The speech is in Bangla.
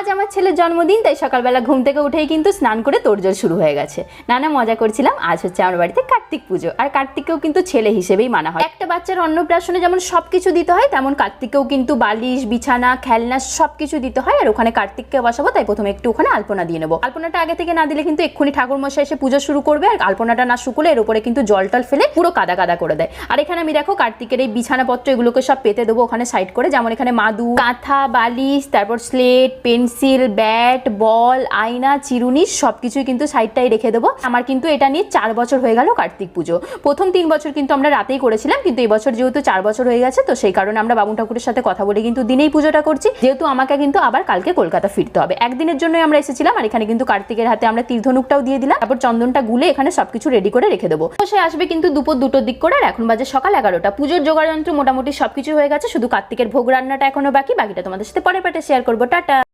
আজ আমার ছেলের জন্মদিন, তাই সকালবেলা ঘুম থেকে উঠেই কিন্তু স্নান করে তোড়জোড় শুরু হয়ে গেছে। নানা মজা করছিলাম। আজ হচ্ছে আমার বাড়িতে কার্তিক পুজো, আর কার্তিককেও কিন্তু ছেলে হিসেবেই মানা হয়। একটা বাচ্চার অন্নপ্রাশনে যেমন সবকিছু দিতে হয়, তেমন কার্তিককেও কিন্তু বালিশ, বিছানা, খেলনা সবকিছু দিতে হয়। আর ওখানে কার্তিককে বসাবো, তাই প্রথমে একটু ওখানে আলপনা দিয়ে নেবো। আলপনাটা আগে থেকে না দিলে কিন্তু এক্ষুনি ঠাকুর মশাই এসে পুজো শুরু করবে, আর আলপনাটা না শুকলে এর উপরে কিন্তু জল টল ফেলে পুরো কাদা কাদা করে দেয়। আর এখানে আমি দেখো কার্তিকের এই বিছানাপত্র এগুলোকে সব পেতে দেবো ওখানে সাইড করে। যেমন এখানে মাদু, কাঁথা, বালিশ, তারপর স্লেট, পেন্সিল, ব্যাট, বল, আয়না, চিরুনি সবকিছুই কিন্তু সাইডটাই রেখে দেবো। আমার কিন্তু এটা নিয়ে 4 বছর হয়ে গেল কার্তিক পুজো। প্রথম 3 বছর কিন্তু আমরা রাতেই করেছিলাম, কিন্তু এই বছর যেহেতু 4 বছর হয়ে গেছে, তো সেই কারণে আমরা বাবুন ঠাকুরের সাথে কথা বলে কিন্তু দিনেই পুজোটা করছি। যেহেতু আমাকে কিন্তু আবার কালকে কলকাতা ফিরতে হবে, একদিনের জন্যই আমরা এসেছিলাম। আর এখানে কিন্তু কার্তিকের হাতে আমরা তীরধনুকটাও দিয়ে দিলাম, তারপর চন্দনটা গুলে এখানে সবকিছু রেডি করে রেখে দেবো। সে আসবে কিন্তু দুপুর 2টোর দিক করে, আর এখন বাজে সকাল 11টা। পুজোর জোগাড় যন্ত্র মোটামুটি সবকিছু হয়ে গেছে, শুধু কার্তিকের ভোগ রান্নাটা এখনো বাকি। বাকিটা তোমাদের সাথে পরের পার্টে শেয়ার করবো। টাটা।